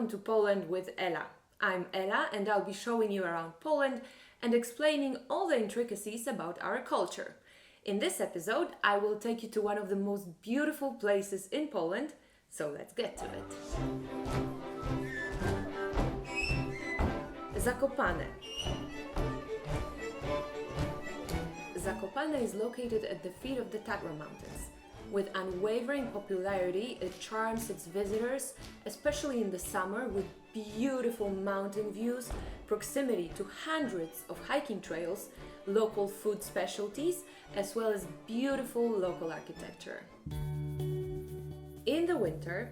welcome to Poland with Ela. I'm Ela and I'll be showing you around Poland and explaining all the intricacies about our culture. In this episode, I will take you to one of the most beautiful places in Poland, so let's get to it. Zakopane. Zakopane is located at the feet of the Tatra mountains. With unwavering popularity, it charms its visitors, especially in the summer, with beautiful mountain views, proximity to hundreds of hiking trails, local food specialties, as well as beautiful local architecture. In the winter,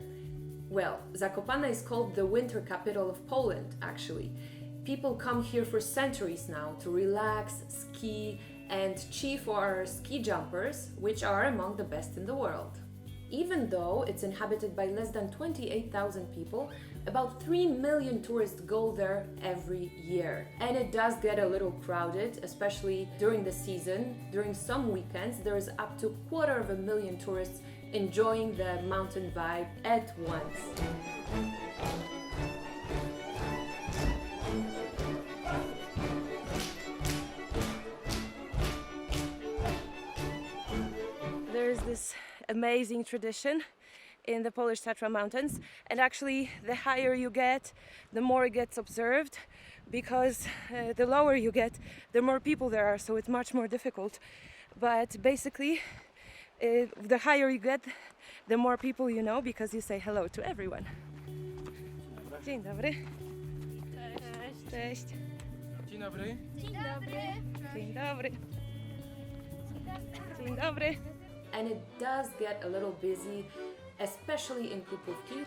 Zakopane is called the winter capital of Poland, actually. People come here for centuries now to relax, ski, and cheer for our ski jumpers, which are among the best in the world. Even though it's inhabited by less than 28,000 people, about 3 million tourists go there every year. And it does get a little crowded, especially during the season. During some weekends, there is up to 250,000 tourists enjoying the mountain vibe at once. There's this amazing tradition in the Polish Tatra mountains, and actually the higher you get, the more it gets observed, because the lower you get, the more people there are, so it's much more difficult. But basically, the higher you get, the more people you know, because you say hello to everyone. Dzień dobry. Cześć. Cześć. Dzień dobry. Dzień dobry. Dzień dobry. Dzień dobry. And it does get a little busy, especially in Krupówki.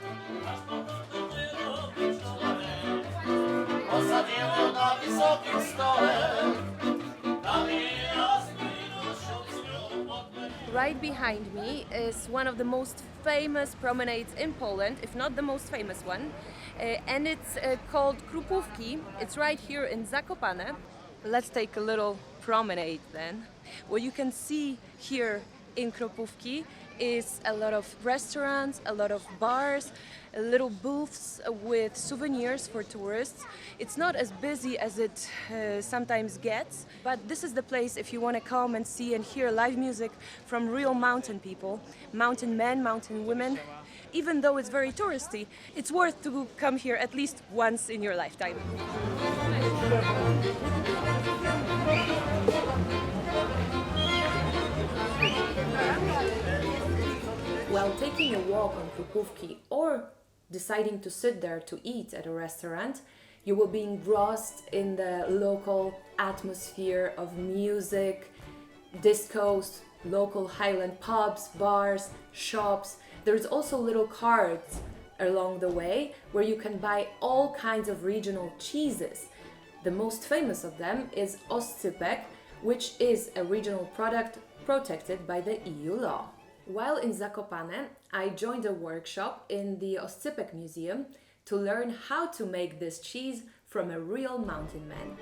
Right behind me is one of the most famous promenades in Poland, if not the most famous one, and it's called Krupówki. It's right here in Zakopane. Let's take a little promenade then. What you can see here in Krupówki is a lot of restaurants, a lot of bars, little booths with souvenirs for tourists. It's not as busy as it sometimes gets, but this is the place if you want to come and see and hear live music from real mountain people, mountain men, mountain women. Even though it's very touristy, it's worth to come here at least once in your lifetime. While taking a walk on Krupówki or deciding to sit there to eat at a restaurant, you will be engrossed in the local atmosphere of music, discos, local highland pubs, bars, shops. There's also little carts along the way where you can buy all kinds of regional cheeses. The most famous of them is oscypek, which is a regional product protected by the EU law. While in Zakopane, I joined a workshop in the Oscypek Museum to learn how to make this cheese from a real mountain man.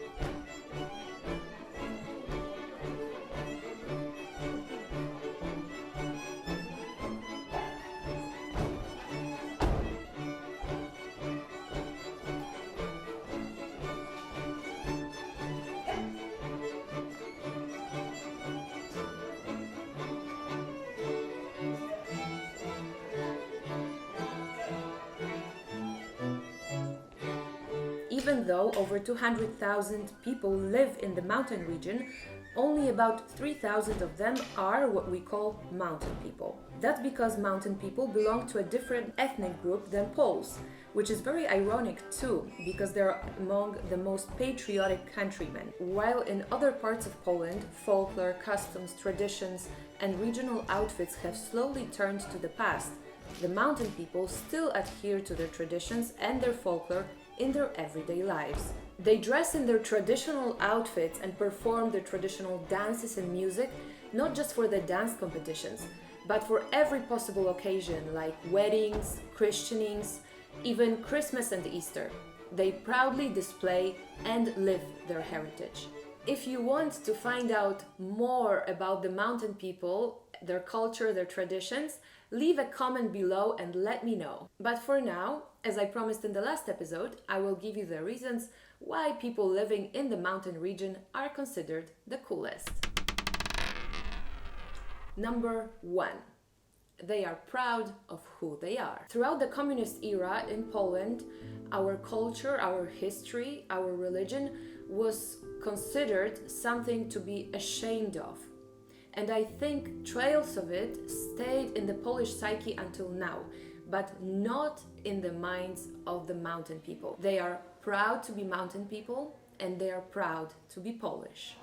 Even though over 200,000 people live in the mountain region, only about 3,000 of them are what we call mountain people. That's because mountain people belong to a different ethnic group than Poles, which is very ironic too, because they're among the most patriotic countrymen. While in other parts of Poland, folklore, customs, traditions, and regional outfits have slowly turned to the past, the mountain people still adhere to their traditions and their folklore in their everyday lives. They dress in their traditional outfits and perform their traditional dances and music, not just for the dance competitions, but for every possible occasion like weddings, christenings, even Christmas and Easter. They proudly display and live their heritage. If you want to find out more about the mountain people their culture, their traditions, leave a comment below and let me know. But for now, as I promised in the last episode, I will give you the reasons why people living in the mountain region are considered the coolest. Number 1. They are proud of who they are. Throughout the communist era in Poland, our culture, our history, our religion was considered something to be ashamed of. And I think trails of it stayed in the Polish psyche until now, but not in the minds of the mountain people. They are proud to be mountain people, and they are proud to be Polish.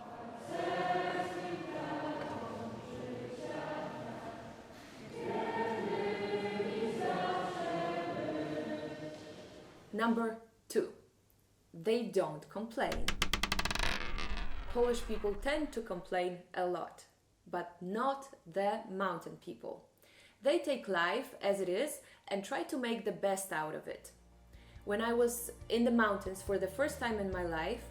Number 2. They don't complain. Polish people tend to complain a lot, but not the mountain people. They take life as it is and try to make the best out of it. When I was in the mountains for the first time in my life,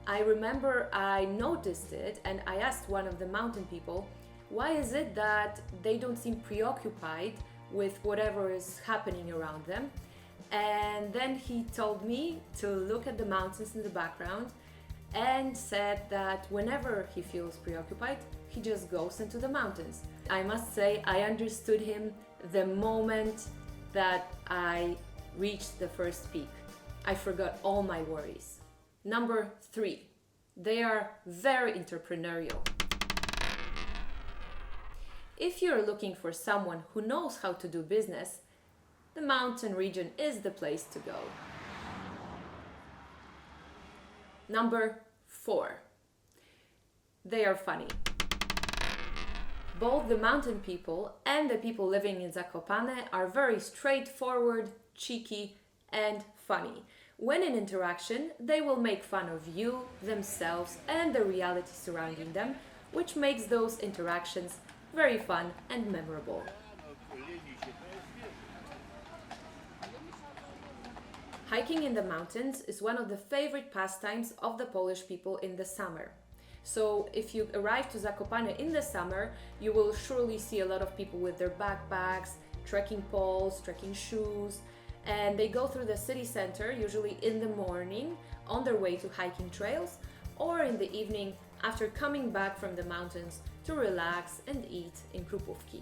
I remember I noticed it and I asked one of the mountain people, why is it that they don't seem preoccupied with whatever is happening around them? And then he told me to look at the mountains in the background and said that whenever he feels preoccupied, he just goes into the mountains. I must say, I understood him the moment that I reached the first peak. I forgot all my worries. Number 3, they are very entrepreneurial. If you're looking for someone who knows how to do business, the mountain region is the place to go. Number 4, they are funny. Both the mountain people and the people living in Zakopane are very straightforward, cheeky, and funny. When in interaction, they will make fun of you, themselves, and the reality surrounding them, which makes those interactions very fun and memorable. Hiking in the mountains is one of the favorite pastimes of the Polish people in the summer. So if you arrive to Zakopane in the summer, you will surely see a lot of people with their backpacks, trekking poles, trekking shoes, and they go through the city center, usually in the morning, on their way to hiking trails, or in the evening after coming back from the mountains to relax and eat in Krupówki.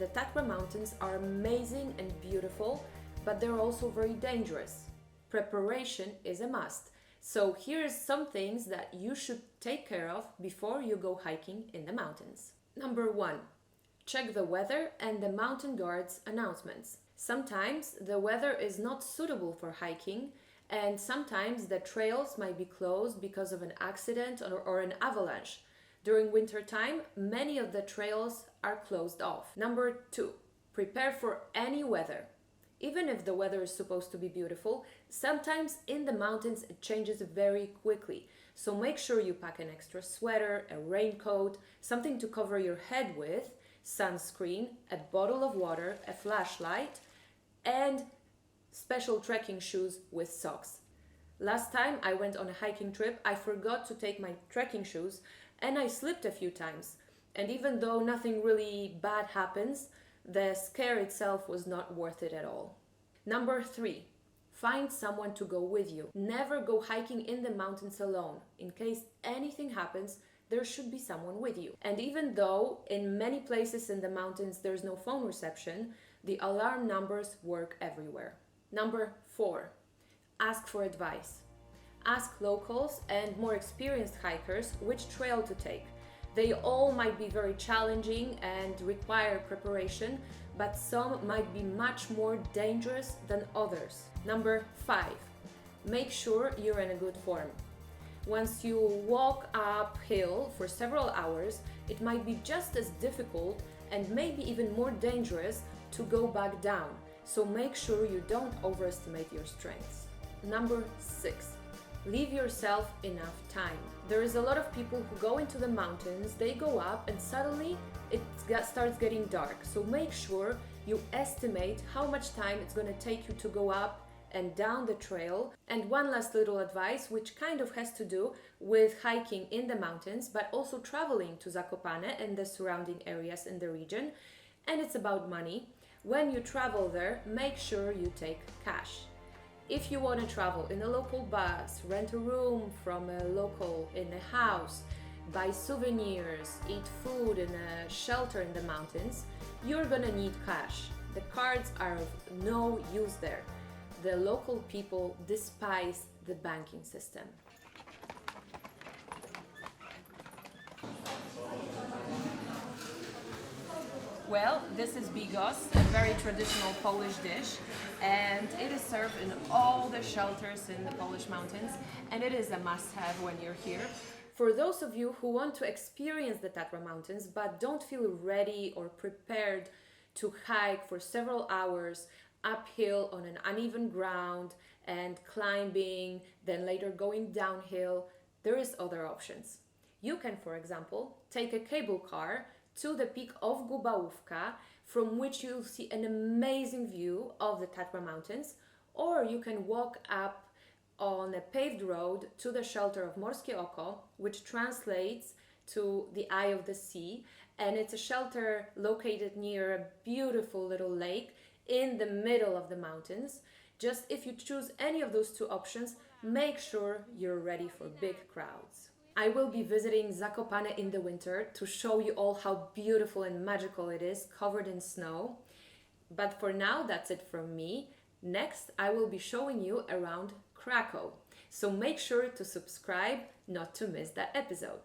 The Tatra mountains are amazing and beautiful, but they're also very dangerous. Preparation is a must. So here's some things that you should take care of before you go hiking in the mountains. Number 1, check the weather and the mountain guards' announcements. Sometimes the weather is not suitable for hiking, and sometimes the trails might be closed because of an accident or an avalanche. During winter time, many of the trails are closed off. Number 2, prepare for any weather. Even if the weather is supposed to be beautiful, sometimes in the mountains it changes very quickly. So make sure you pack an extra sweater, a raincoat, something to cover your head with, sunscreen, a bottle of water, a flashlight, and special trekking shoes with socks. Last time I went on a hiking trip, I forgot to take my trekking shoes and I slipped a few times. And even though nothing really bad happens, the scare itself was not worth it at all. Number 3, find someone to go with you. Never go hiking in the mountains alone. In case anything happens, there should be someone with you. And even though in many places in the mountains there's no phone reception, the alarm numbers work everywhere. Number 4, ask for advice. Ask locals and more experienced hikers which trail to take. They all might be very challenging and require preparation, but some might be much more dangerous than others. Number 5, make sure you're in a good form. Once you walk uphill for several hours, it might be just as difficult and maybe even more dangerous to go back down. So make sure you don't overestimate your strengths. Number 6, leave yourself enough time. There is a lot of people who go into the mountains, they go up and suddenly it starts getting dark. So make sure you estimate how much time it's going to take you to go up and down the trail. And one last little advice, which kind of has to do with hiking in the mountains, but also traveling to Zakopane and the surrounding areas in the region. And it's about money. When you travel there, make sure you take cash. If you want to travel in a local bus, rent a room from a local in a house, buy souvenirs, eat food in a shelter in the mountains, you're gonna need cash. The cards are of no use there. The local people despise the banking system. Well, this is bigos, a very traditional Polish dish, and it is served in all the shelters in the Polish mountains, and it is a must-have when you're here. For those of you who want to experience the Tatra mountains but don't feel ready or prepared to hike for several hours uphill on an uneven ground and climbing, then later going downhill, there is other options. You can, for example, take a cable car to the peak of Gubałówka, from which you'll see an amazing view of the Tatra mountains, or you can walk up on a paved road to the shelter of Morskie Oko, which translates to the eye of the sea, and it's a shelter located near a beautiful little lake in the middle of the mountains. Just if you choose any of those two options, make sure you're ready for big crowds. I will be visiting Zakopane in the winter to show you all how beautiful and magical it is, covered in snow. But for now, that's it from me. Next, I will be showing you around Krakow. So make sure to subscribe not to miss that episode.